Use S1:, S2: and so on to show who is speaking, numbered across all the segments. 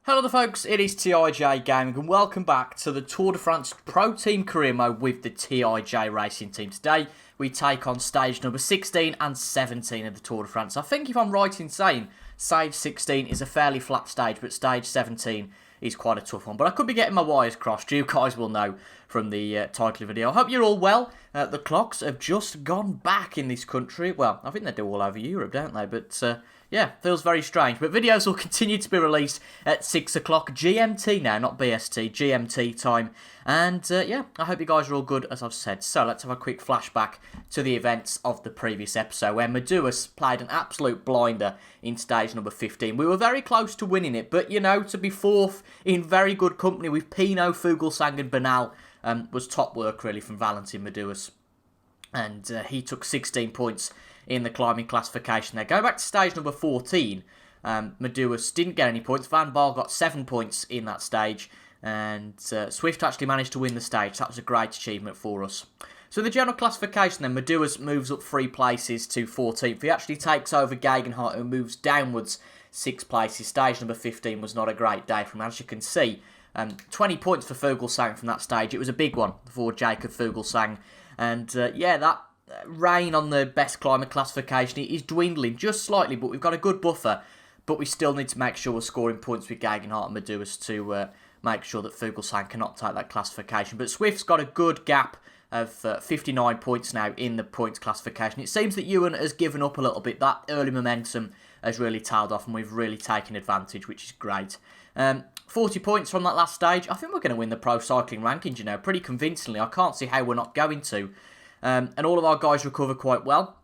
S1: Hello there folks, it is TIJ Gaming and welcome back to the Tour de France Pro Team Career Mode with the TIJ Racing Team. Today we take on stage number 16 and 17 of the Tour de France. I think if I'm right in saying stage 16 is a fairly flat stage, but stage 17 is quite a tough one. But I could be getting my wires crossed, you guys will know from the title of the video. I hope you're all well. The clocks have just gone back in this country. Well, I think they do all over Europe, don't they? But yeah, feels very strange. But videos will continue to be released at 6 o'clock GMT now, not BST, GMT time. And yeah, I hope you guys are all good, as I've said. So let's have a quick flashback to the events of the previous episode, where Medeiros played an absolute blinder in stage number 15. We were very close to winning it, but you know, to be fourth in very good company with Pinot, Fuglsang and Bernal was top work really from Valentin Medeiros. And he took 16 points in the climbing classification there. Going back to stage number 14, Medeiros didn't get any points. Van Baarle got 7 points in that stage. And Swift actually managed to win the stage. That was a great achievement for us. So in the general classification then, Medeiros moves up 3 places to 14th. He actually takes over Gaigan Hart, who moves downwards 6 places. Stage number 15 was not a great day for him. As you can see, 20 points for Fuglsang from that stage. It was a big one for Jacob Fuglsang. And yeah, that rain on the best climber classification is dwindling just slightly, but we've got a good buffer. But we still need to make sure we're scoring points with Gaigan Hart and Medeiros to make sure that Fuglsang cannot take that classification. But Swift's got a good gap of 59 points now in the points classification. It seems that Ewan has given up a little bit. That early momentum has really tailed off and we've really taken advantage, which is great. 40 points from that last stage. I think we're going to win the Pro Cycling rankings, you know, pretty convincingly. I can't see how we're not going to. And all of our guys recover quite well.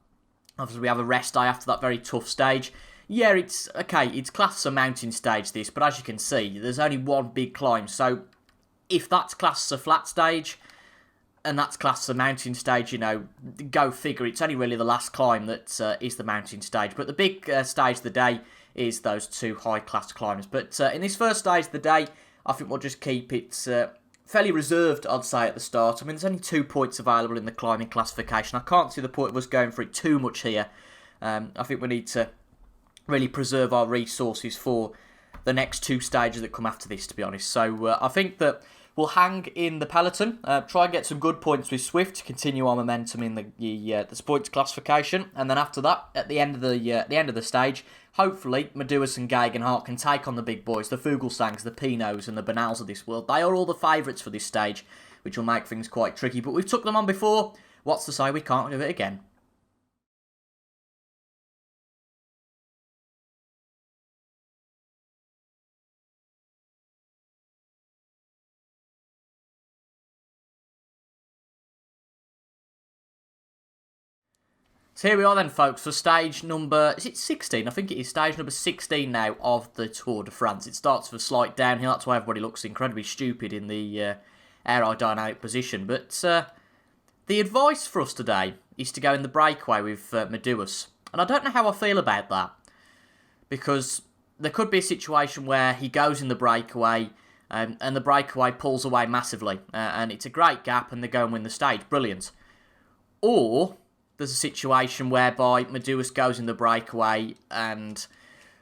S1: Obviously, we have a rest day after that very tough stage. Yeah, it's okay. It's classed as a mountain stage, this, but as you can see, there's only one big climb. So if that's classed as a flat stage and that's classed as a mountain stage, you know, go figure. It's only really the last climb that is the mountain stage. But the big stage of the day is those 2 high-class climbers. But in this first stage of the day, I think we'll just keep it fairly reserved, I'd say, at the start. I mean, there's only 2 points available in the climbing classification. I can't see the point of us going for it too much here. I think we need to really preserve our resources for the next 2 stages that come after this, to be honest. So I think that we'll hang in the peloton, try and get some good points with Swift to continue our momentum in the points classification, and then after that, at the end of the stage, hopefully Medeiros and Gaigan Hart can take on the big boys, the Fuglsangs, the Pinots, and the Bernals of this world. They are all the favourites for this stage, which will make things quite tricky. But we've took them on before. What's to say we can't do it again? So here we are then, folks, for stage number, is it 16? I think it is stage number 16 now of the Tour de France. It starts with a slight downhill. That's why everybody looks incredibly stupid in the aerodynamic position. But the advice for us today is to go in the breakaway with Medeiros. And I don't know how I feel about that. Because there could be a situation where he goes in the breakaway and the breakaway pulls away massively. And it's a great gap and they go and win the stage. Brilliant. Or there's a situation whereby Medeiros goes in the breakaway and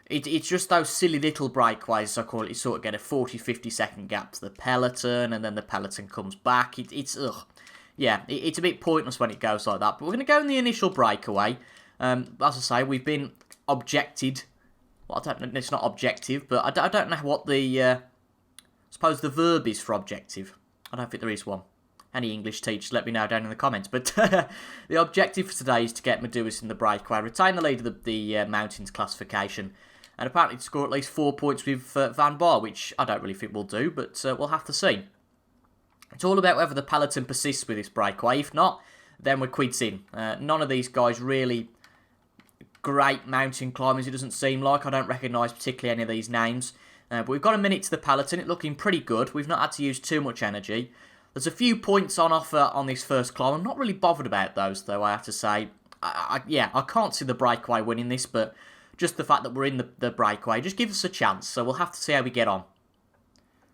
S1: it's just those silly little breakaways, as I call it. You sort of get a 40-50 second gap to the peloton and then the peloton comes back. It's a bit pointless when it goes like that. But we're going to go in the initial breakaway. As I say, we've been objected. Well, I don't know, it's not objective, but I don't know what I suppose the verb is for objective. I don't think there is one. Any English teachers, let me know down in the comments. But the objective for today is to get Medeiros in the breakaway, retain the lead of the mountains classification, and apparently to score at least 4 points with Van Baarle, which I don't really think we'll do, but we'll have to see. It's all about whether the peloton persists with this breakaway. If not, then we're quids in. None of these guys really great mountain climbers, it doesn't seem like. I don't recognise particularly any of these names. But we've got a minute to the peloton. It's looking pretty good. We've not had to use too much energy. There's a few points on offer on this first climb. I'm not really bothered about those, though, I have to say. I can't see the breakaway winning this, but just the fact that we're in the breakaway just gives us a chance, so we'll have to see how we get on.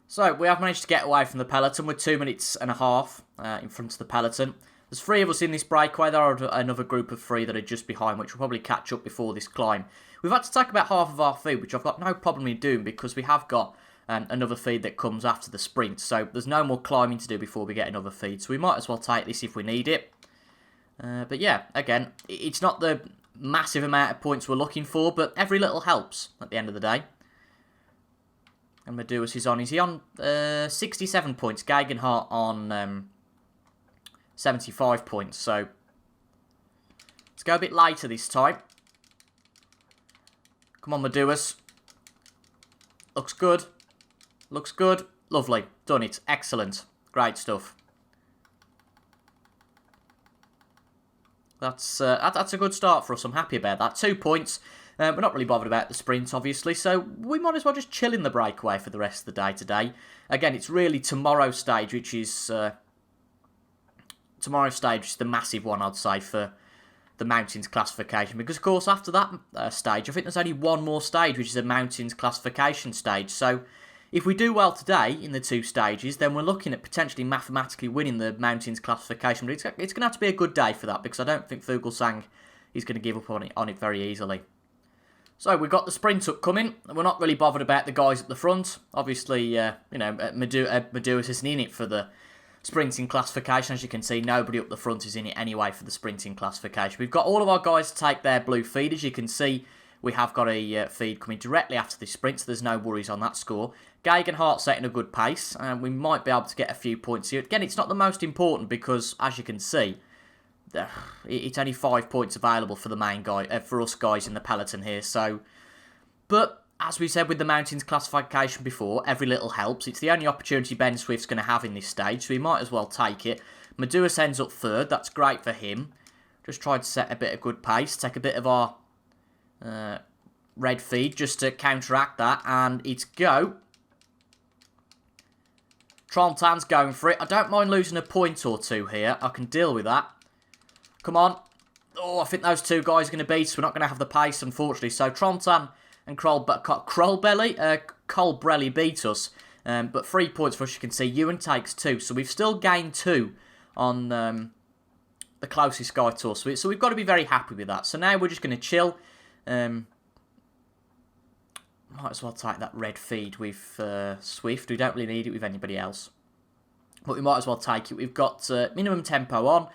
S1: So, we have managed to get away from the peloton with 2 minutes and a half in front of the peloton. There's 3 of us in this breakaway. There are another group of 3 that are just behind, which will probably catch up before this climb. We've had to take about half of our feet, which I've got no problem in doing because we have got another feed that comes after the sprint. So there's no more climbing to do before we get another feed. So we might as well take this if we need it. But yeah, again, it's not the massive amount of points we're looking for, but every little helps at the end of the day. And Meduus is on. Is he on 67 points? Gaigan Hart on 75 points. So let's go a bit later this time. Come on, Meduus. Looks good. Looks good. Lovely. Done it. Excellent. Great stuff. That's a good start for us. I'm happy about that. 2 points. We're not really bothered about the sprint, obviously, so we might as well just chill in the breakaway for the rest of the day today. Again, it's really tomorrow's stage, which is the massive one, I'd say, for the Mountains classification. Because, of course, after that stage, I think there's only one more stage, which is a Mountains classification stage. So if we do well today in the 2 stages, then we're looking at potentially mathematically winning the Mountains classification. But it's going to have to be a good day for that, because I don't think Fuglsang is going to give up on it very easily. So we've got the sprint upcoming. We're not really bothered about the guys at the front. Obviously, Meduus isn't in it for the sprinting classification. As you can see, nobody up the front is in it anyway for the sprinting classification. We've got all of our guys to take their blue feed. As you can see, we have got a feed coming directly after this sprint, so there's no worries on that score. Gaigan Hart setting a good pace, and we might be able to get a few points here. Again, it's not the most important because, as you can see, it's only 5 points available for the main guy, for us guys in the peloton here. So, but as we said with the Mountains classification before, every little helps. It's the only opportunity Ben Swift's going to have in this stage, so we might as well take it. Meduus ends up third. That's great for him. Just try to set a bit of good pace, take a bit of our red feed just to counteract that, and it's go. Trontan's going for it. I don't mind losing a point or two here. I can deal with that. Come on. Oh, I think those 2 guys are going to beat us. We're not going to have the pace, unfortunately. So Trontan and Colbrelli beat us. But 3 points for us, you can see. Ewan takes 2. So we've still gained 2 on the closest guy to us. So we've got to be very happy with that. So now we're just going to chill. Might as well take that red feed with Swift. We don't really need it with anybody else. But we might as well take it. We've got minimum tempo on.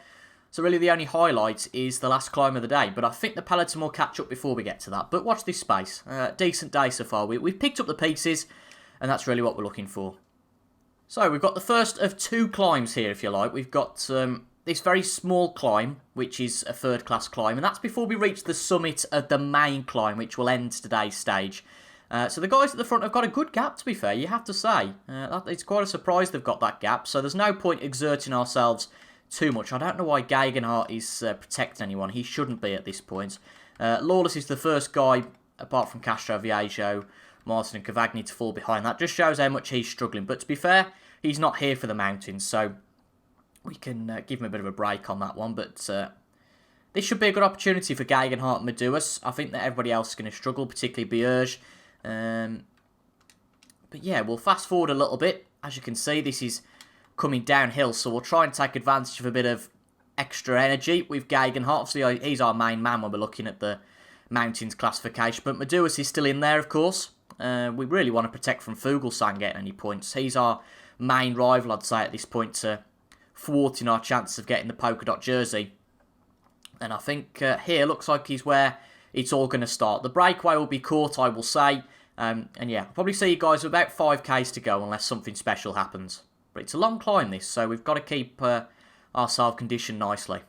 S1: So really the only highlight is the last climb of the day. But I think the peloton will catch up before we get to that. But watch this space. Decent day so far. We've picked up the pieces, and that's really what we're looking for. So we've got the first of 2 climbs here, if you like. We've got this very small climb, which is a 3rd class climb. And that's before we reach the summit of the main climb, which will end today's stage. So the guys at the front have got a good gap, to be fair, you have to say. It's quite a surprise they've got that gap. So there's no point exerting ourselves too much. I don't know why Gaigan Hart is protecting anyone. He shouldn't be at this point. Lawless is the first guy, apart from Castro, Viejo, Martin and Cavagni, to fall behind. That just shows how much he's struggling. But to be fair, he's not here for the Mountains, so we can give him a bit of a break on that one. But this should be a good opportunity for Gaigan Hart and Meduus. I think that everybody else is going to struggle, particularly Bierge. But yeah, we'll fast forward a little bit. As you can see, this is coming downhill, so we'll try and take advantage of a bit of extra energy with Gaigan Hart. Obviously, he's our main man when we're looking at the Mountains classification, but Meduus is still in there, of course. We really want to protect from Fuglsang getting any points. He's our main rival, I'd say, at this point, to thwarting our chances of getting the polka dot jersey. And I think here looks like he's where it's all going to start. The breakaway will be caught, I will say. And yeah, I'll probably see you guys with about 5Ks to go unless something special happens. But it's a long climb, this, so we've got to keep ourselves conditioned nicely.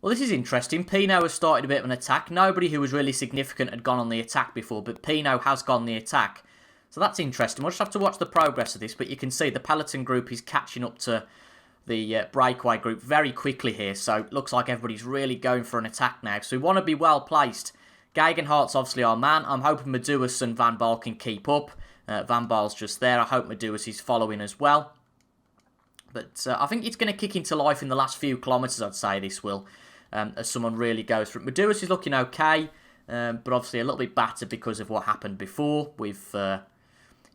S1: Well, this is interesting. Pino has started a bit of an attack. Nobody who was really significant had gone on the attack before, but Pino has gone the attack. So that's interesting. We'll just have to watch the progress of this, but you can see the peloton group is catching up to the breakaway group very quickly here. So it looks like everybody's really going for an attack now. So we want to be well placed. Gaigan Hart's obviously our man. I'm hoping Meduus and Van Baal can keep up. Van Baal's just there. I hope Meduus is following as well. But I think it's going to kick into life in the last few kilometres, I'd say this will. As someone really goes through. Meduus is looking okay. But obviously a little bit battered because of what happened before. With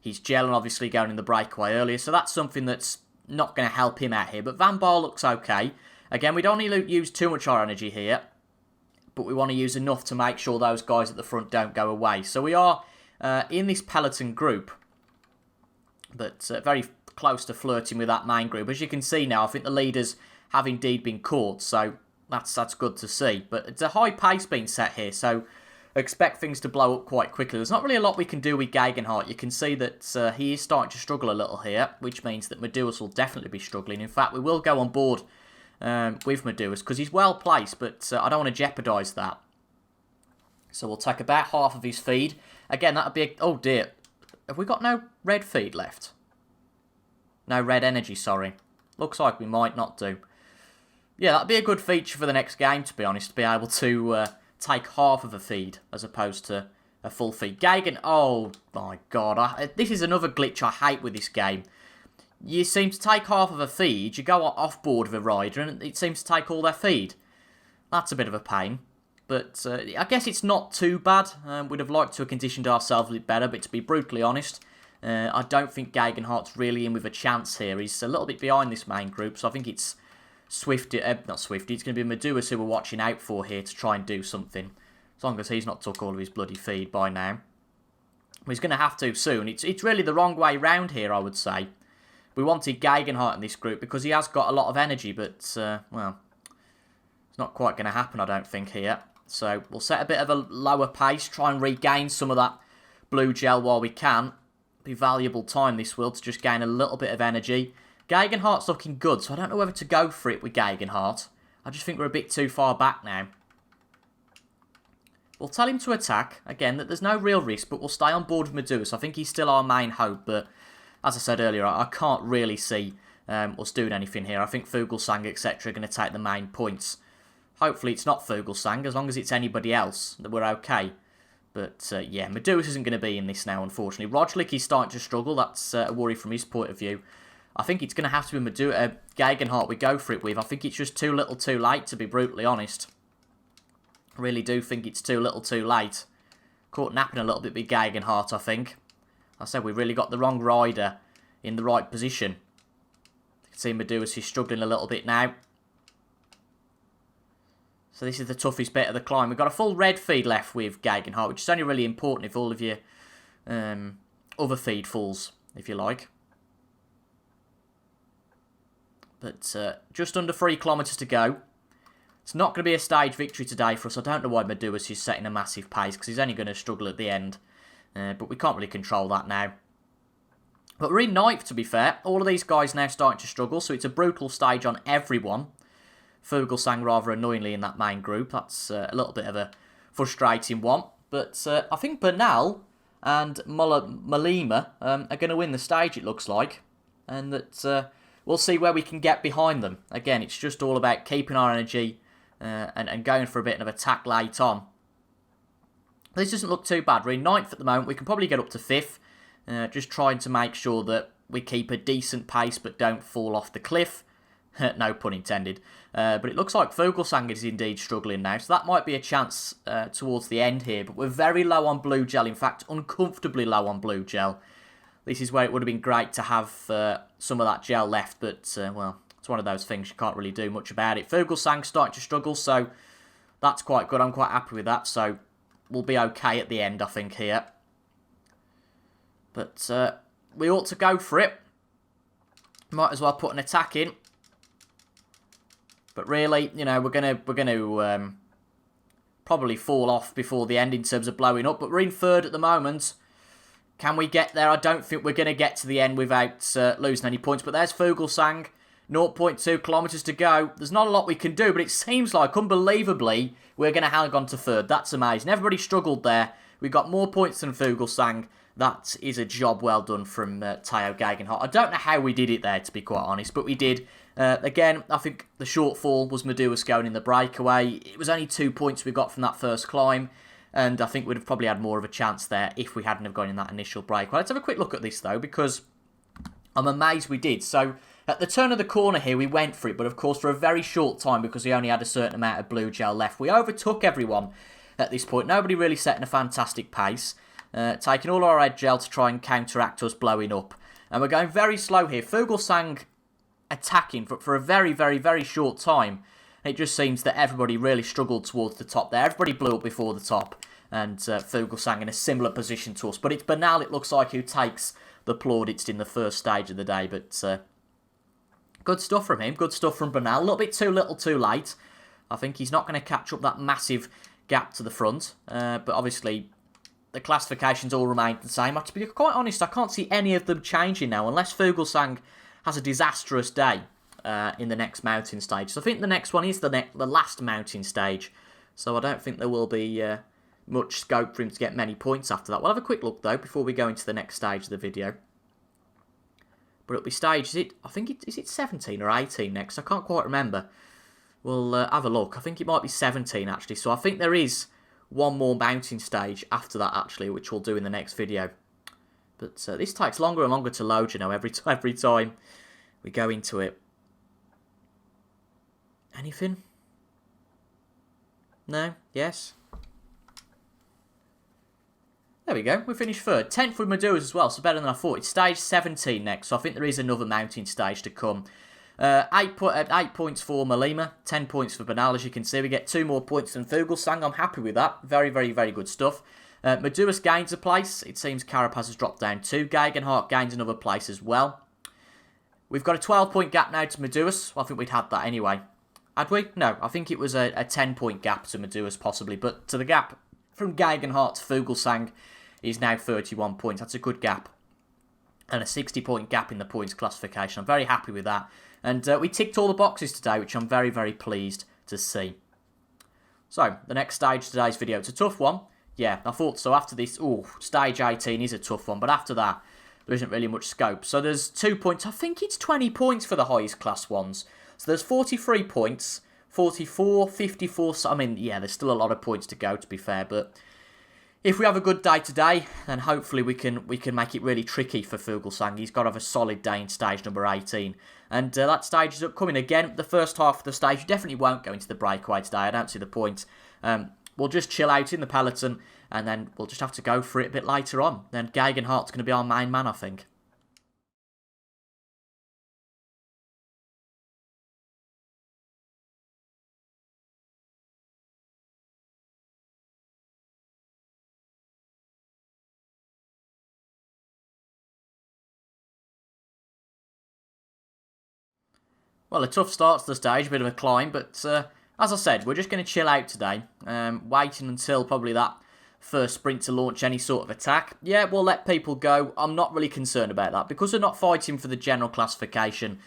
S1: his gel and obviously going in the breakaway earlier. So that's something that's not going to help him out here. But Van Baal looks okay. Again, we don't need to use too much our energy here. But we want to use enough to make sure those guys at the front don't go away. So we are in this peloton group. But very close to flirting with that main group. As you can see now, I think the leaders have indeed been caught, so that's good to see. But it's a high pace being set here, so expect things to blow up quite quickly. There's not really a lot we can do with Gaigan Hart. You can see that he is starting to struggle a little here, which means that Meduis will definitely be struggling. In fact, we will go on board with Meduis because he's well placed, but I don't want to jeopardise that. So we'll take about half of his feed. Again, that would be... Oh dear. Have we got no red feed left? No red energy, sorry. Looks like we might not do. Yeah, that'd be a good feature for the next game, to be honest, to be able to take half of a feed as opposed to a full feed. Gaigan, oh my god, this is another glitch I hate with this game. You seem to take half of a feed, you go off board of a rider, and it seems to take all their feed. That's a bit of a pain. But I guess it's not too bad. We'd have liked to have conditioned ourselves a bit better, but to be brutally honest, I don't think Gaigan Hart's really in with a chance here. He's a little bit behind this main group, so I think it's Swifty, not Swifty, it's going to be Meduis who we're watching out for here to try and do something. As long as he's not took all of his bloody feed by now. He's going to have to soon. It's really the wrong way round here, I would say. We wanted Gaigan Hart in this group because he has got a lot of energy, but, well, it's not quite going to happen, I don't think, here. So we'll set a bit of a lower pace, try and regain some of that blue gel while we can. Be valuable time, this will, to just gain a little bit of energy. Gaigan Hart's looking good, so I don't know whether to go for it with Gaigan Hart. I just think we're a bit too far back now. We'll tell him to attack. Again, that there's no real risk, but we'll stay on board with Meduis. I think he's still our main hope, but as I said earlier, I can't really see us doing anything here. I think Fuglsang, etc. are going to take the main points. Hopefully it's not Fuglsang, as long as it's anybody else, that we're okay. But, yeah, Meduis isn't going to be in this now, unfortunately. Roglic is starting to struggle. That's a worry from his point of view. I think it's going to have to be Gaigan Hart we go for it with. I think it's just too little too late, to be brutally honest. I really do think it's too little too late. Caught napping a little bit with Gaigan Hart, I think. I said we really got the wrong rider in the right position. You can see Meduis is struggling a little bit now. So this is the toughest bit of the climb. We've got a full red feed left with Gaigan Hart, which is only really important if all of your other feed falls, if you like. But just under 3 kilometres to go. It's not going to be a stage victory today for us. I don't know why Meduis is setting a massive pace, because he's only going to struggle at the end. But we can't really control that now. But we're in 9th, to be fair. All of these guys now starting to struggle, so it's a brutal stage on everyone. Fuglsang rather annoyingly in that main group. That's a little bit of a frustrating one. But I think Bernal and Malima are going to win the stage, it looks like. And that we'll see where we can get behind them. Again, it's just all about keeping our energy and going for a bit of attack late on. This doesn't look too bad. We're in 9th at the moment. We can probably get up to 5th. Just trying to make sure that we keep a decent pace but don't fall off the cliff. No pun intended. But it looks like Fuglsang is indeed struggling now. So that might be a chance towards the end here. But we're very low on blue gel. In fact, uncomfortably low on blue gel. This is where it would have been great to have some of that gel left. But, well, it's one of those things you can't really do much about it. Fuglsang's starting to struggle. So that's quite good. I'm quite happy with that. So we'll be okay at the end, I think, here. But we ought to go for it. Might as well put an attack in. But really, you know, we're gonna probably fall off before the end in terms of blowing up. But we're in 3rd at the moment. Can we get there? I don't think we're going to get to the end without losing any points. But there's Fuglsang. 0.2 kilometres to go. There's not a lot we can do, but it seems like, unbelievably, we're going to hang on to 3rd. That's amazing. Everybody struggled there. We got more points than Fuglsang. That is a job well done from Tao Gaigan Hart. I don't know how we did it there, to be quite honest, but we did. Again, I think the shortfall was Meduis going in the breakaway. It was only 2 points we got from that first climb, and I think we'd have probably had more of a chance there if we hadn't have gone in that initial breakaway. Let's have a quick look at this, though, because I'm amazed we did. So, at the turn of the corner here, we went for it, but of course for a very short time because we only had a certain amount of blue gel left. We overtook everyone at this point. Nobody really setting a fantastic pace. Taking all our red gel to try and counteract us blowing up. And we're going very slow here. Fuglsang attacking for a very, very, very short time. It just seems that everybody really struggled towards the top there. Everybody blew up before the top. and Fuglsang in a similar position to us. But it's Bernal, it looks like, who takes the plaudits in the first stage of the day. But good stuff from him. Good stuff from Bernal. A little bit too little too late. I think he's not going to catch up that massive gap to the front. But obviously, the classifications all remain the same. To be quite honest, I can't see any of them changing now, unless Fuglsang has a disastrous day in the next mountain stage. So I think the next one is the last mountain stage. So I don't think there will be much scope for him to get many points after that. We'll have a quick look, though, before we go into the next stage of the video. But it'll be stage, is it 17 or 18 next? I can't quite remember. We'll have a look. I think it might be 17, actually. So I think there is one more mountain stage after that, actually, which we'll do in the next video. But this takes longer and longer to load, you know, every time we go into it. Anything? No? Yes? There we go, we finished third. 10th with Maduras as well, so better than I thought. It's stage 17 next, so I think there is another mountain stage to come. 8 points for Malima, 10 points for Bernal, as you can see. We get 2 more points than Fuglsang. I'm happy with that. Very, very, very good stuff. Maduras gains a place. It seems Carapaz has dropped down too. Gaigan Hart gains another place as well. We've got a 12-point gap now to Maduras. Well, I think we'd had that anyway. Had we? No, I think it was a 10-point gap to Maduras possibly, but to the gap from Gaigan Hart to Fuglsang is now 31 points. That's a good gap. And a 60-point gap in the points classification. I'm very happy with that. And we ticked all the boxes today, which I'm very, very pleased to see. So, the next stage of today's video. It's a tough one. Yeah, I thought so. After this, stage 18 is a tough one. But after that, there isn't really much scope. So there's 2 points. I think it's 20 points for the highest class ones. So there's 43 points, 44, 54. So, I mean, yeah, there's still a lot of points to go, to be fair. But if we have a good day today, then hopefully we can make it really tricky for Fuglsang. He's got to have a solid day in stage number 18. And that stage is upcoming again. The first half of the stage definitely won't go into the breakaway today. I don't see the point. We'll just chill out in the peloton, and then we'll just have to go for it a bit later on. Then Gaigan Hart's going to be our main man, I think. Well, a tough start to the stage, a bit of a climb, but as I said, we're just going to chill out today, waiting until probably that first sprint to launch any sort of attack. Yeah, we'll let people go. I'm not really concerned about that. Because we're not fighting for the general classification,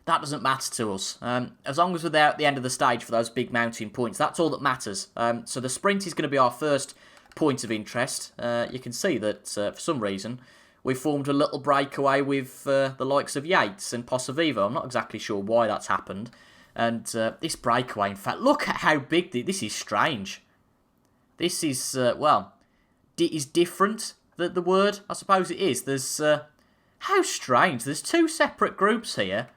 S1: that doesn't matter to us. As long as we're there at the end of the stage for those big mountain points, that's all that matters. So the sprint is going to be our first point of interest. You can see that, for some reason, we formed a little breakaway with the likes of Yates and Possavivo. I'm not exactly sure why that's happened. And this breakaway, in fact, look at how big this is. Strange. This is, is different, the word? I suppose it is. There's, how strange. There's 2 separate groups here.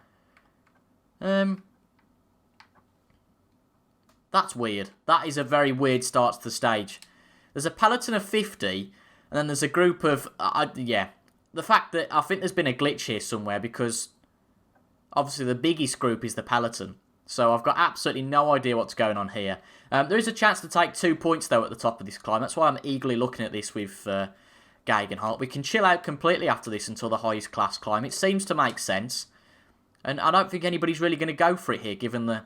S1: That's weird. That is a very weird start to the stage. There's a peloton of 50, and then there's a group of, the fact that I think there's been a glitch here somewhere, because obviously the biggest group is the peloton. So I've got absolutely no idea what's going on here. There is a chance to take 2 points, though, at the top of this climb. That's why I'm eagerly looking at this with Gaigan Hart. We can chill out completely after this until the highest class climb. It seems to make sense. And I don't think anybody's really going to go for it here, given the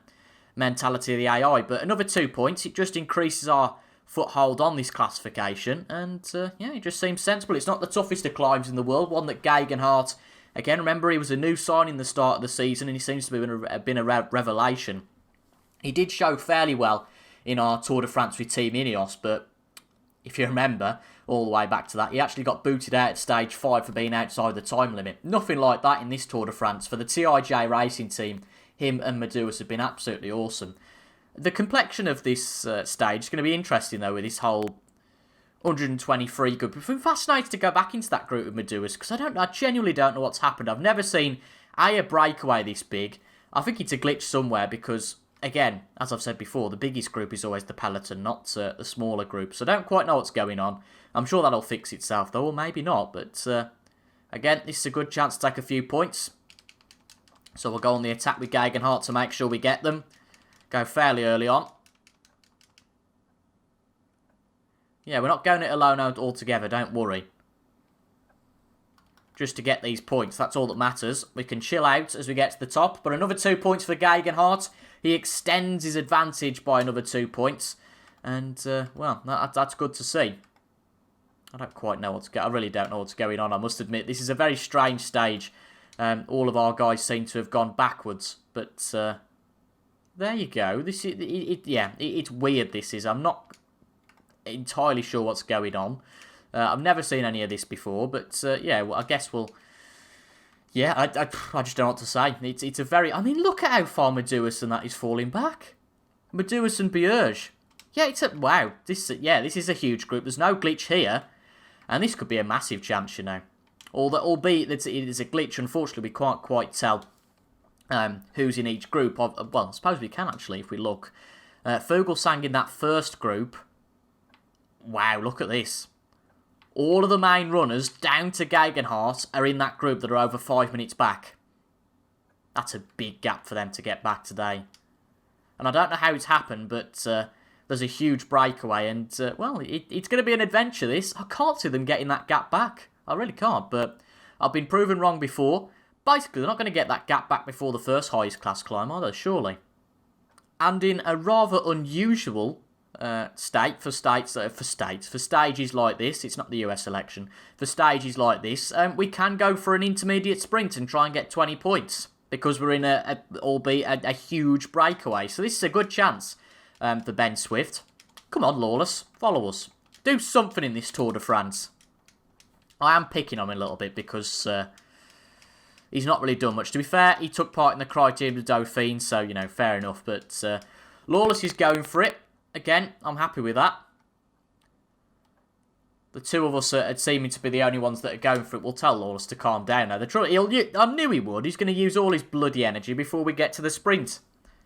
S1: mentality of the AI. But another 2 points. It just increases our foothold on this classification. And, it just seems sensible. It's not the toughest of climbs in the world. One that Gaigan Hart, again, remember, he was a new signing the start of the season, and he seems to have been a revelation. He did show fairly well in our Tour de France with Team Ineos, but if you remember, all the way back to that, he actually got booted out at stage 5 for being outside the time limit. Nothing like that in this Tour de France. For the TIJ Racing Team, him and Maduras have been absolutely awesome. The complexion of this stage is going to be interesting, though, with this whole 123 group. I'm fascinated to go back into that group with Maduras, because I genuinely don't know what's happened. I've never seen a breakaway this big. I think it's a glitch somewhere, because, again, as I've said before, the biggest group is always the peloton, not the smaller group. So I don't quite know what's going on. I'm sure that'll fix itself, though, or maybe not. But, again, this is a good chance to take a few points. So we'll go on the attack with Gaigan Hart to make sure we get them. Go fairly early on. Yeah, we're not going it alone altogether, don't worry. Just to get these points, that's all that matters. We can chill out as we get to the top, but another 2 points for Gaigan Hart. He extends his advantage by another 2 points. And, well, that's good to see. I don't quite know what's going on. I really don't know what's going on. I must admit, this is a very strange stage. All of our guys seem to have gone backwards. But, there you go. This is, it's weird, this is. I'm not entirely sure what's going on. I've never seen any of this before, but, yeah, well, I guess we'll... Yeah, I just don't know what to say. It's a very... I mean, look at how far Meduas and that is falling back. Meduas and Bierge. Yeah, it's a... Wow. This is a huge group. There's no glitch here. And this could be a massive chance, you know. Albeit it is a glitch, unfortunately, we can't quite tell who's in each group. Well, I suppose we can, actually, if we look. Fuglsang in that first group. Wow, look at this. All of the main runners, down to Gaigan Hart, are in that group that are over 5 minutes back. That's a big gap for them to get back today. And I don't know how it's happened, but there's a huge breakaway. And, well, it's going to be an adventure, this. I can't see them getting that gap back. I really can't, but I've been proven wrong before. Basically, they're not going to get that gap back before the first highest class climb, are they? Surely. And in a rather unusual... for stages like this, it's not the US election, for stages like this, we can go for an intermediate sprint and try and get 20 points, because we're in albeit a huge breakaway, so this is a good chance for Ben Swift. Come on, Lawless, follow us. Do something in this Tour de France. I am picking on him a little bit, because he's not really done much. To be fair, he took part in the Criterium of Dauphine, so, you know, fair enough, but Lawless is going for it. Again, I'm happy with that. The two of us are seeming to be the only ones that are going for it. We'll tell Lawless to calm down now. I knew he would. He's going to use all his bloody energy before we get to the sprint.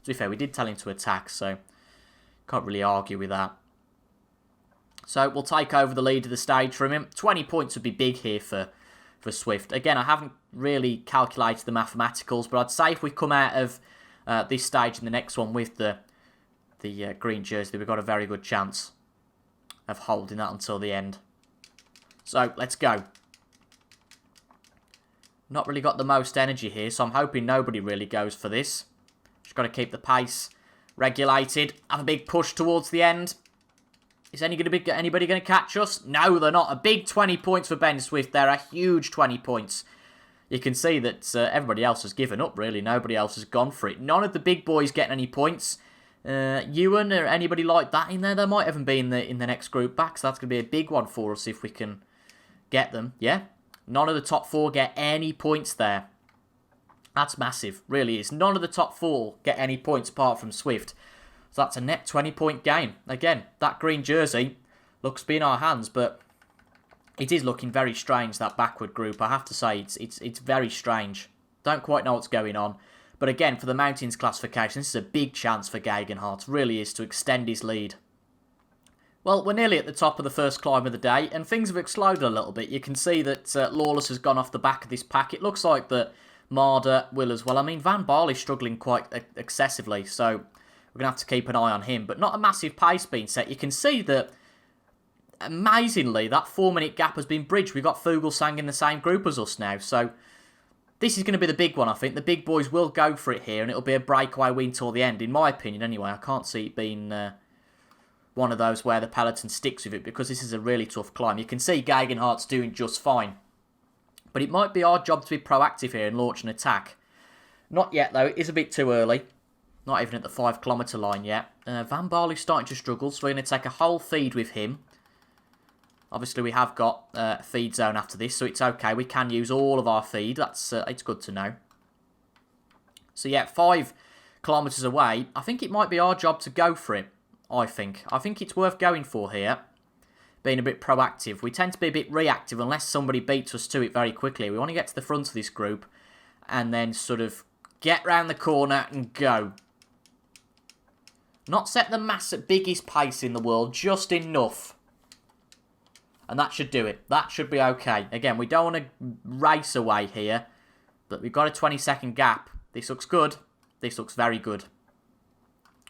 S1: To be fair, we did tell him to attack, so can't really argue with that. So we'll take over the lead of the stage from him. 20 points would be big here for Swift. Again, I haven't really calculated the mathematicals, but I'd say if we come out of this stage and the next one with the green jersey, we've got a very good chance of holding that until the end. So, let's go. Not really got the most energy here, so I'm hoping nobody really goes for this. Just got to keep the pace regulated. Have a big push towards the end. Is anybody going to catch us? No, they're not. A big 20 points for Ben Swift there. A huge 20 points. You can see that everybody else has given up, really. Nobody else has gone for it. None of the big boys getting any points. Ewan or anybody like that in there, they might even be in the next group back, so that's going to be a big one for us if we can get them. Yeah, none of the top 4 get any points there. That's massive, really is. None of the top 4 get any points apart from Swift, so that's a net 20-point game. Again, that green jersey looks to be in our hands, but it is looking very strange, that backward group. I have to say, it's very strange. Don't quite know what's going on. But again, for the mountains classification, this is a big chance for Gaigan Hart. Really is, to extend his lead. Well, we're nearly at the top of the first climb of the day, and things have exploded a little bit. You can see that Lawless has gone off the back of this pack. It looks like that Marder will as well. I mean, Van Barley's struggling quite excessively, so we're going to have to keep an eye on him. But not a massive pace being set. You can see that, amazingly, that 4-minute gap has been bridged. We've got Fuglsang in the same group as us now, so... This is going to be the big one, I think. The big boys will go for it here, and it'll be a breakaway win till the end, in my opinion, anyway. I can't see it being one of those where the peloton sticks with it, because this is a really tough climb. You can see Gaigan Hart's doing just fine. But it might be our job to be proactive here and launch an attack. Not yet, though. It is a bit too early. Not even at the 5-kilometre line yet. Van Barley's starting to struggle, so we're going to take a whole feed with him. Obviously, we have got a feed zone after this, so it's okay. We can use all of our feed. That's it's good to know. So, yeah, 5 kilometres away. I think it might be our job to go for it, I think. I think it's worth going for here, being a bit proactive. We tend to be a bit reactive unless somebody beats us to it very quickly. We want to get to the front of this group and then sort of get round the corner and go. Not set the biggest pace in the world, just enough. And that should do it. That should be okay. Again, we don't want to race away here. But we've got a 20-second gap. This looks good. This looks very good.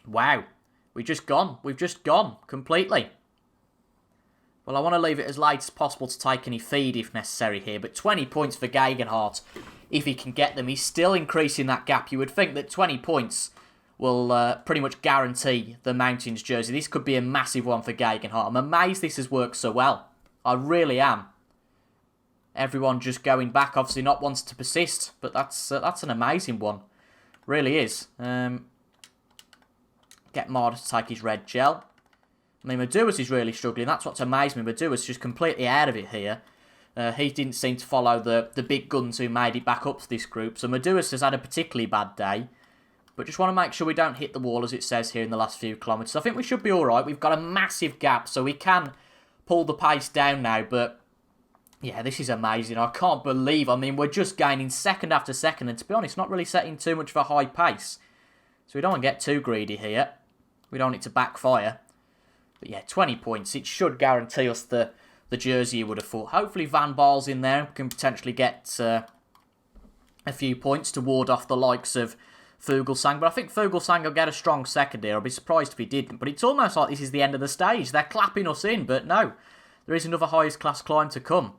S1: Wow. We've just gone. We've just gone completely. Well, I want to leave it as late as possible to take any feed if necessary here. But 20 points for Gaigan Hart, if he can get them. He's still increasing that gap. You would think that 20 points will pretty much guarantee the Mountains jersey. This could be a massive one for Gaigan Hart. I'm amazed this has worked so well. I really am. Everyone just going back, obviously not wanting to persist. But that's an amazing one. Really is. Get Marder to take his red gel. I mean, Meduas is really struggling. That's what's amazed me. Meduas just completely out of it here. He didn't seem to follow the big guns who made it back up to this group. So Meduas has had a particularly bad day. But just want to make sure we don't hit the wall, as it says here in the last few kilometres. I think we should be all right. We've got a massive gap, so we can pull the pace down now. But, yeah, this is amazing. I can't believe, I mean, we're just gaining second after second. And to be honest, not really setting too much of a high pace. So we don't want to get too greedy here. We don't want it to backfire. But yeah, 20 points. It should guarantee us the jersey, you would have thought. Hopefully Van Baal's in there. We can potentially get a few points to ward off the likes of Fuglsang. But I think Fuglsang will get a strong second here. I'll be surprised if he didn't. But it's almost like this is the end of the stage. They're clapping us in. But no, there is another highest class climb to come.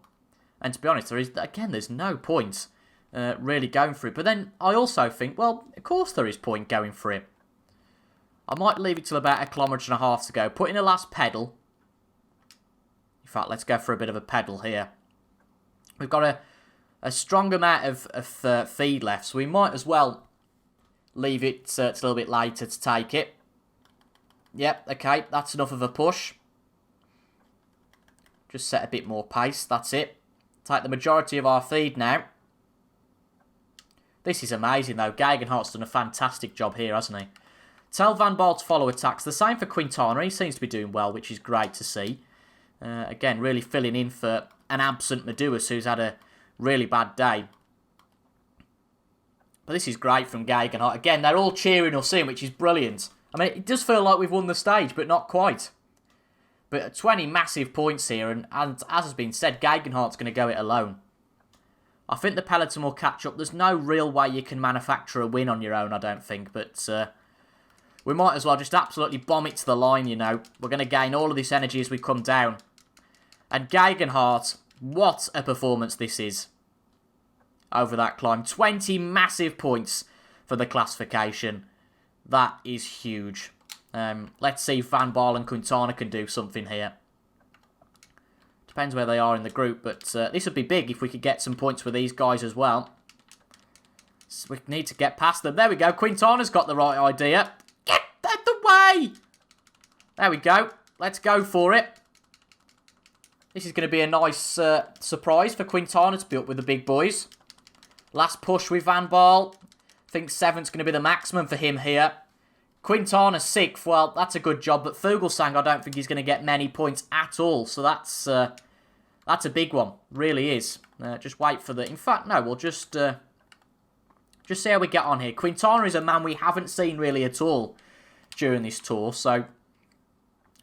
S1: And to be honest, there's no point really going for it. But then I also think, well, of course there is point going for it. I might leave it till about 1.5 kilometres to go. Put in a last pedal. In fact, let's go for a bit of a pedal here. We've got a strong amount of feed left, so we might as well leave it till a little bit later to take it. Yep, okay, that's enough of a push. Just set a bit more pace, that's it. Take the majority of our feed now. This is amazing, though. Gaigan Hart's done a fantastic job here, hasn't he? Tell Van Baal to follow attacks. The same for Quintana. He seems to be doing well, which is great to see. Again, really filling in for an absent Meduas, who's had a really bad day. But this is great from Gaigan Hart. Again, they're all cheering us in, which is brilliant. I mean, it does feel like we've won the stage, but not quite. But 20 massive points here, and as has been said, Gaigan Hart's going to go it alone. I think the peloton will catch up. There's no real way you can manufacture a win on your own, I don't think, but we might as well just absolutely bomb it to the line, you know. We're going to gain all of this energy as we come down. And Gaigan Hart, what a performance this is over that climb. 20 massive points for the classification. That is huge. Let's see if Van Baal and Quintana can do something here. Depends where they are in the group, but this would be big if we could get some points with these guys as well. So we need to get past them. There we go. Quintana's got the right idea. Get out the way! There we go. Let's go for it. This is going to be a nice surprise for Quintana to be up with the big boys. Last push with Van Baal. I think 7th's going to be the maximum for him here. Quintana 6th. Well, that's a good job. But Fuglsang, I don't think he's going to get many points at all. So that's a big one. Really is. Just wait for the... In fact, no, we'll just see how we get on here. Quintana is a man we haven't seen really at all during this tour. So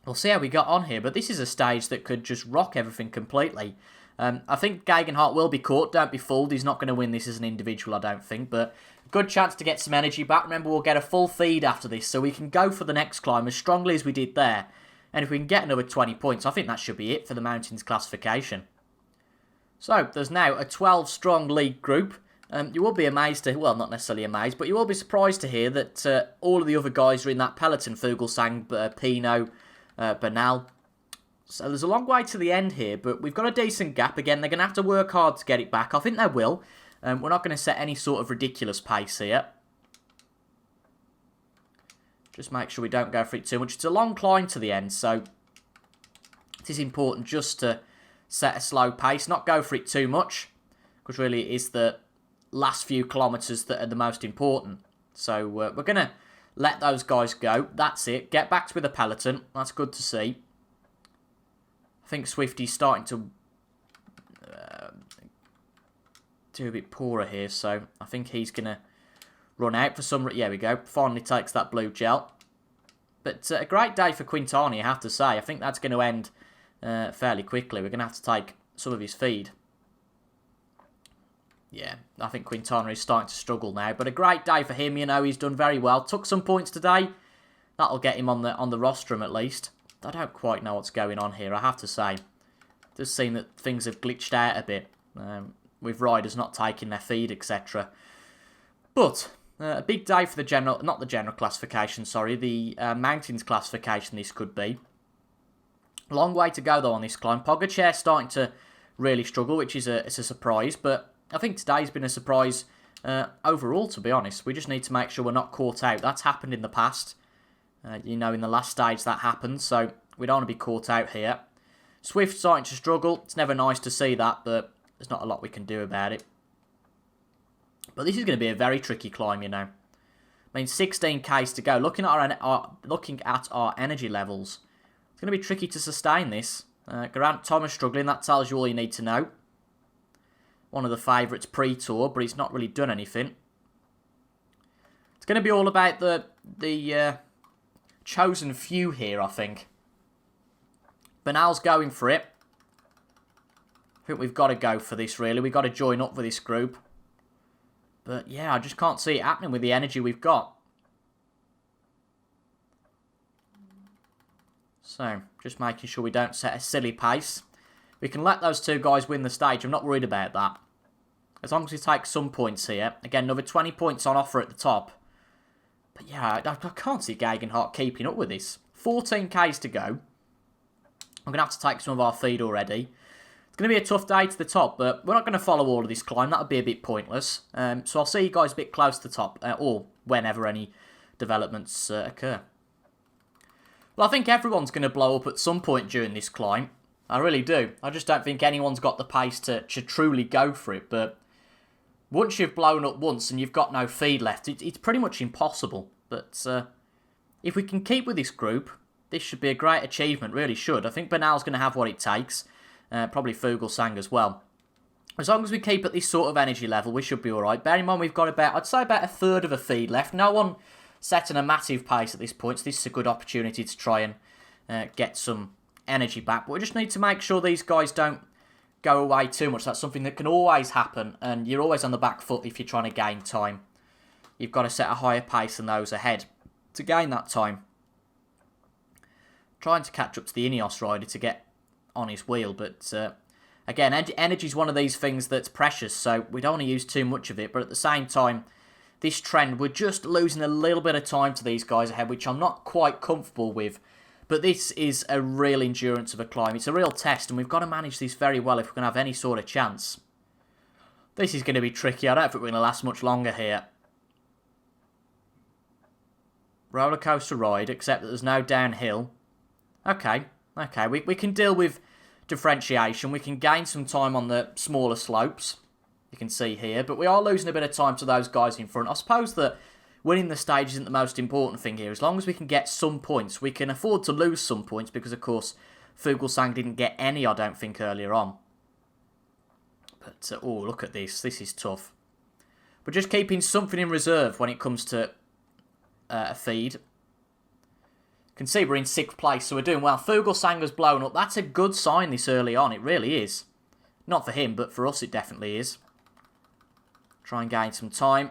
S1: we'll see how we got on here. But this is a stage that could just rock everything completely. I think Gaigan Hart will be caught. Don't be fooled. He's not going to win this as an individual, I don't think. But good chance to get some energy back. Remember, we'll get a full feed after this. So we can go for the next climb as strongly as we did there. And if we can get another 20 points, I think that should be it for the Mountains classification. So there's now a 12-strong league group. You will be amazed to... Well, not necessarily amazed, but you will be surprised to hear that all of the other guys are in that peloton. Fuglsang, Pino, Bernal. So there's a long way to the end here, but we've got a decent gap. Again, they're going to have to work hard to get it back. I think they will. We're not going to set any sort of ridiculous pace here. Just make sure we don't go for it too much. It's a long climb to the end, so it is important just to set a slow pace, not go for it too much, because really it is the last few kilometres that are the most important. So we're going to let those guys go. That's it. Get back with the peloton. That's good to see. I think Swifty's starting to do a bit poorer here, so I think he's going to run out for some... Yeah, we go. Finally takes that blue gel. But a great day for Quintana, I have to say. I think that's going to end fairly quickly. We're going to have to take some of his feed. Yeah, I think Quintana is starting to struggle now. But a great day for him, you know. He's done very well. Took some points today. That'll get him on the rostrum at least. I don't quite know what's going on here, I have to say. does seem that things have glitched out a bit with riders not taking their feed, etc. But a big day for the general, not the general classification, sorry, the mountains classification this could be. Long way to go though on this climb. Pogacar's starting to really struggle, which is it's a surprise, but I think today's been a surprise overall, to be honest. We just need to make sure we're not caught out. That's happened in the past. In the last stage that happened, so we don't want to be caught out here. Swift's starting to struggle. It's never nice to see that, but there's not a lot we can do about it. But this is going to be a very tricky climb, I mean, 16k's to go. Looking at our energy levels, it's going to be tricky to sustain this. Geraint Thomas struggling. That tells you all you need to know. One of the favourites pre-tour, but he's not really done anything. It's going to be all about the chosen few here, I think. Bernal's going for it. I think we've got to go for this, really. We've got to join up with this group. But, yeah, I just can't see it happening with the energy we've got. So, just making sure we don't set a silly pace. We can let those two guys win the stage. I'm not worried about that. As long as we take some points here. Again, another 20 points on offer at the top. But, yeah, I can't see Gaigan Hart keeping up with this. 14k's to go. I'm going to have to take some of our feed already. It's going to be a tough day to the top, but we're not going to follow all of this climb. That would be a bit pointless. So I'll see you guys a bit close to the top, or whenever any developments occur. Well, I think everyone's going to blow up at some point during this climb. I really do. I just don't think anyone's got the pace to truly go for it. But once you've blown up once and you've got no feed left, it's pretty much impossible. But if we can keep with this group, this should be a great achievement, really should. I think Bernal's going to have what it takes. Probably Fuglsang as well. As long as we keep at this sort of energy level, we should be alright. Bear in mind, we've got about, I'd say about a third of a feed left. No one setting a massive pace at this point, so this is a good opportunity to try and get some energy back. But we just need to make sure these guys don't go away too much. That's something that can always happen, and you're always on the back foot if you're trying to gain time. You've got to set a higher pace than those ahead to gain that time. Trying to catch up to the Ineos rider to get on his wheel, but again, energy is one of these things that's precious, so we don't want to use too much of it, but at the same time, this trend, we're just losing a little bit of time to these guys ahead, which I'm not quite comfortable with, but this is a real endurance of a climb. It's a real test, and we've got to manage this very well if we're going to have any sort of chance. This is going to be tricky. I don't think we're going to last much longer here. Roller coaster ride, except that there's no downhill. Okay, we can deal with differentiation. We can gain some time on the smaller slopes, you can see here, but we are losing a bit of time to those guys in front. I suppose that winning the stage isn't the most important thing here. As long as we can get some points, we can afford to lose some points because, of course, Fuglsang didn't get any, I don't think, earlier on. But, oh, look at this. This is tough. We're just keeping something in reserve when it comes to a feed. You can see we're in 6th place, so we're doing well. Fuglsang has blown up. That's a good sign this early on. It really is. Not for him, but for us it definitely is. Try and gain some time.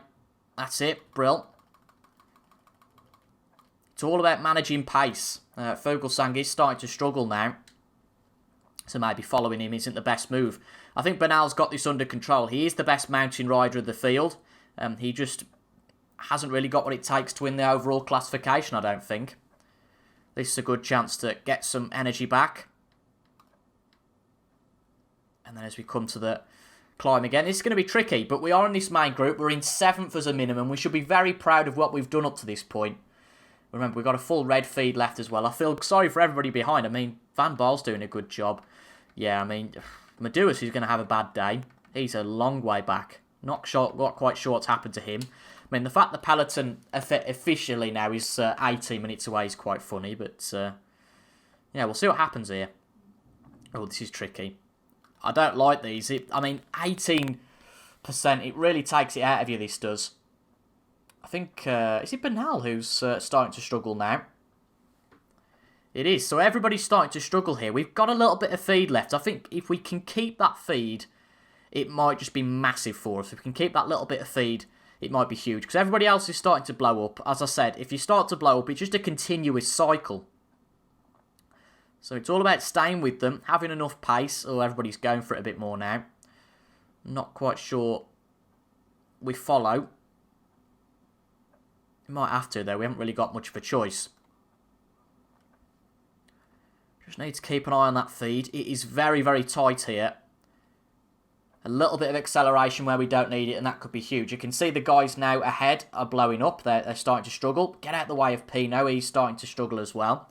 S1: That's it. Brill. It's all about managing pace. Fuglsang is starting to struggle now. So maybe following him isn't the best move. I think Bernal's got this under control. He is the best mountain rider of the field. He just hasn't really got what it takes to win the overall classification, I don't think. This is a good chance to get some energy back. And then as we come to the climb again, this is going to be tricky, but we are in this main group. We're in 7th as a minimum. We should be very proud of what we've done up to this point. Remember, we've got a full red feed left as well. I feel sorry for everybody behind. I mean, Van Baal's doing a good job. Yeah, I mean, Maduas is going to have a bad day. He's a long way back. Not quite sure what's happened to him. I mean, the fact that Peloton officially now is 18 minutes away is quite funny, but yeah, we'll see what happens here. Oh, this is tricky. I don't like these. I mean, 18%, it really takes it out of you, this does. I think, is it Bernal who's starting to struggle now? It is. So everybody's starting to struggle here. We've got a little bit of feed left. I think if we can keep that feed, it might just be massive for us. If we can keep that little bit of feed, it might be huge. Because everybody else is starting to blow up. As I said, if you start to blow up, it's just a continuous cycle. So it's all about staying with them, having enough pace. Oh, everybody's going for it a bit more now. Not quite sure we follow. We might have to, though. We haven't really got much of a choice. Just need to keep an eye on that feed. It is very, very tight here. A little bit of acceleration where we don't need it, and that could be huge. You can see the guys now ahead are blowing up. They're starting to struggle. Get out of the way of Pino. He's starting to struggle as well.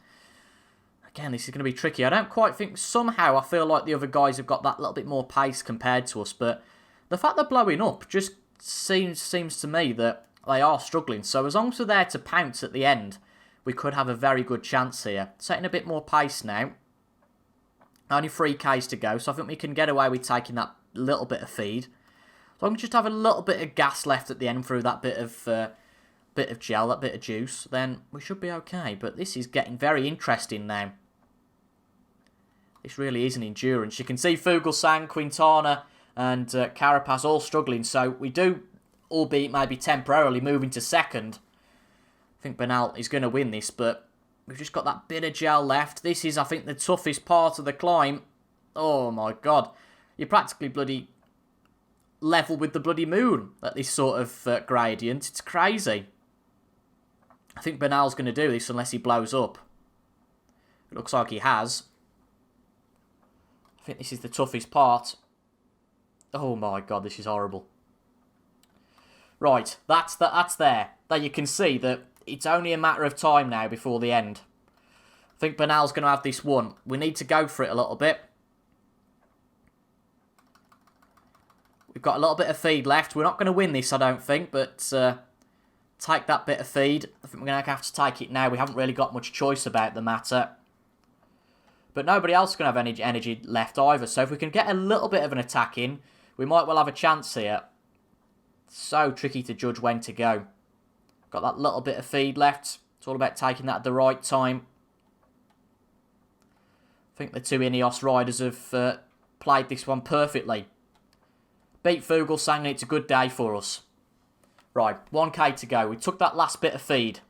S1: Again, this is going to be tricky. I don't quite think... Somehow, I feel like the other guys have got that little bit more pace compared to us. But the fact they're blowing up just seems to me that they are struggling. So as long as we're there to pounce at the end, we could have a very good chance here. Setting a bit more pace now. Only 3Ks to go. So I think we can get away with taking that little bit of feed. So I can just have a little bit of gas left at the end through that bit of gel, that bit of juice. Then we should be okay. But this is getting very interesting now. This really is an endurance. You can see Fuglsang, Quintana and Carapaz all struggling. So we do, albeit maybe temporarily, move into second. I think Bernal is going to win this, but we've just got that bit of gel left. This is, I think, the toughest part of the climb. Oh my god. You're practically bloody level with the bloody moon at this sort of gradient. It's crazy. I think Bernal's going to do this unless he blows up. It looks like he has. I think this is the toughest part. Oh my god, this is horrible. Right, that's there. There you can see that it's only a matter of time now before the end. I think Bernal's going to have this one. We need to go for it a little bit. We've got a little bit of feed left. We're not going to win this, I don't think, but take that bit of feed. I think we're going to have to take it now. We haven't really got much choice about the matter. But nobody else is going to have any energy left either. So if we can get a little bit of an attack in, we might well have a chance here. It's so tricky to judge when to go. Got that little bit of feed left. It's all about taking that at the right time. I think the two Ineos riders have played this one perfectly. Beat Fuglsang, and it's a good day for us. Right, 1K to go. We took that last bit of feed.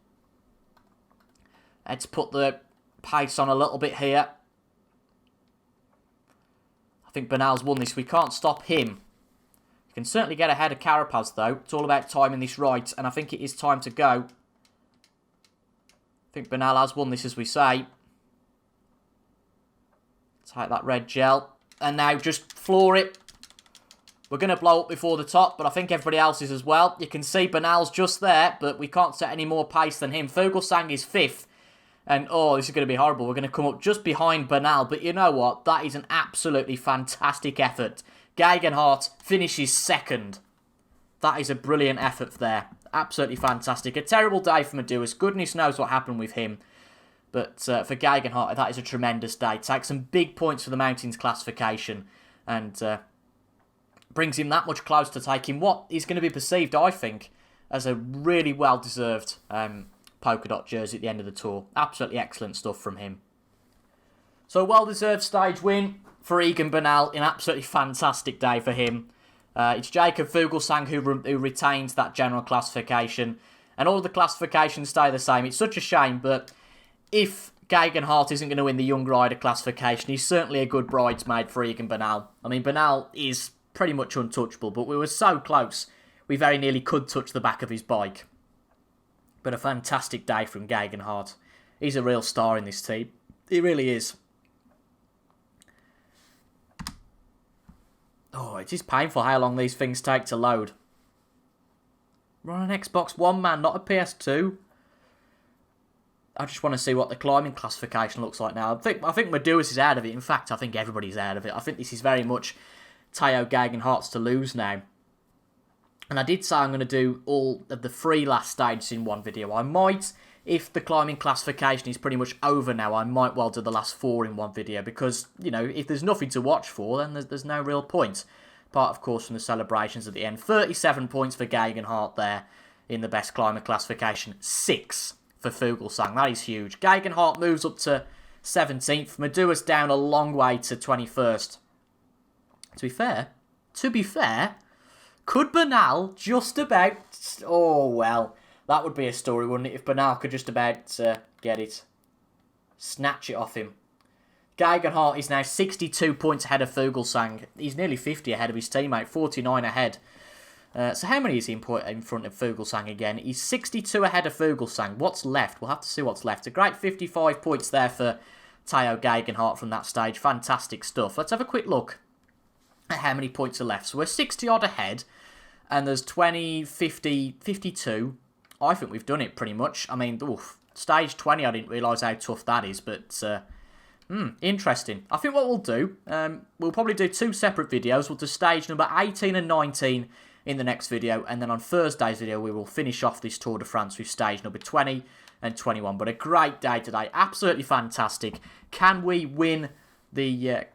S1: Let's put the pace on a little bit here. I think Bernal's won this. We can't stop him. You can certainly get ahead of Carapaz, though. It's all about timing this right, and I think it is time to go. I think Bernal has won this, as we say. Take that red gel. And now just floor it. We're going to blow up before the top, but I think everybody else is as well. You can see Bernal's just there, but we can't set any more pace than him. Fuglsang is 5th. And, oh, this is going to be horrible. We're going to come up just behind Bernal. But you know what? That is an absolutely fantastic effort. Gaigan Hart finishes 2nd. That is a brilliant effort there. Absolutely fantastic. A terrible day for Medeiros. Goodness knows what happened with him. But for Gaigan Hart, that is a tremendous day. Takes some big points for the Mountains classification. And brings him that much closer to taking what is going to be perceived, I think, as a really well-deserved polka dot jersey at the end of the tour. Absolutely excellent stuff from him. So a well-deserved stage win for Egan Bernal. An absolutely fantastic day for him. It's Jacob Fuglsang who retains that general classification. And all of the classifications stay the same. It's such a shame, but if Gaigan Hart isn't going to win the young rider classification, he's certainly a good bridesmaid for Egan Bernal. I mean, Bernal is pretty much untouchable, but we were so close, we very nearly could touch the back of his bike. But a fantastic day from Gaigan Hart. He's a real star in this team. He really is. Oh, it is painful how long these things take to load. We're on an Xbox One, man, not a PS2. I just want to see what the climbing classification looks like now. I think Medeiros is out of it. In fact, I think everybody's out of it. I think this is very much Teo Gaigan Hart's to lose now. And I did say I'm going to do all of the 3 last stages in one video. I might, if the climbing classification is pretty much over now, I might well do the last 4 in one video. Because, you know, if there's nothing to watch for, then there's no real point. Apart, of course, from the celebrations at the end. 37 points for Gaigan Hart there in the best climber classification. 6 for Fuglsang. That is huge. Gaigan Hart moves up to 17th. Medeiros down a long way to 21st. To be fair, could Bernal just about... Oh, well, that would be a story, wouldn't it? If Bernal could just about get it. Snatch it off him. Gaigan Hart is now 62 points ahead of Fuglsang. He's nearly 50 ahead of his teammate, 49 ahead. So how many is he in front of Fuglsang again? He's 62 ahead of Fuglsang. What's left? We'll have to see what's left. A great 55 points there for Teo Gaigan Hart from that stage. Fantastic stuff. Let's have a quick look at how many points are left. So we're 60 odd ahead. And there's 20, 50, 52. I think we've done it pretty much. I mean, oof, stage 20, I didn't realise how tough that is. But interesting. I think what we'll do, we'll probably do 2 separate videos. We'll do stage number 18 and 19 in the next video. And then on Thursday's video, we will finish off this Tour de France with stage number 20 and 21. But a great day today. Absolutely fantastic. Can we win the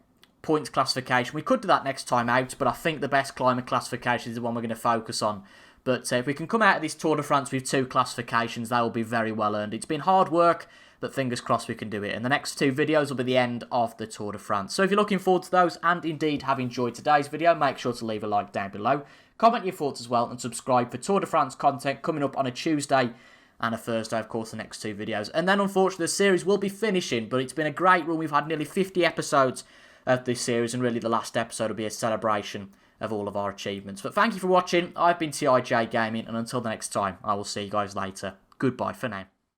S1: points classification? We could do that next time out, but I think the best climate classification is the one we're going to focus on. But if we can come out of this Tour de France with 2 classifications, that will be very well earned. It's been hard work, but fingers crossed we can do it. And the next 2 videos will be the end of the Tour de France. So if you're looking forward to those and indeed have enjoyed today's video, make sure to leave a like down below. Comment your thoughts as well and subscribe for Tour de France content coming up on a Tuesday and a Thursday, of course, the next 2 videos. And then, unfortunately, the series will be finishing, but it's been a great run. We've had nearly 50 episodes of this series, and really the last episode will be a celebration of all of our achievements. But thank you for watching. I've been TIJ Gaming, and until the next time, I will see you guys later. Goodbye for now.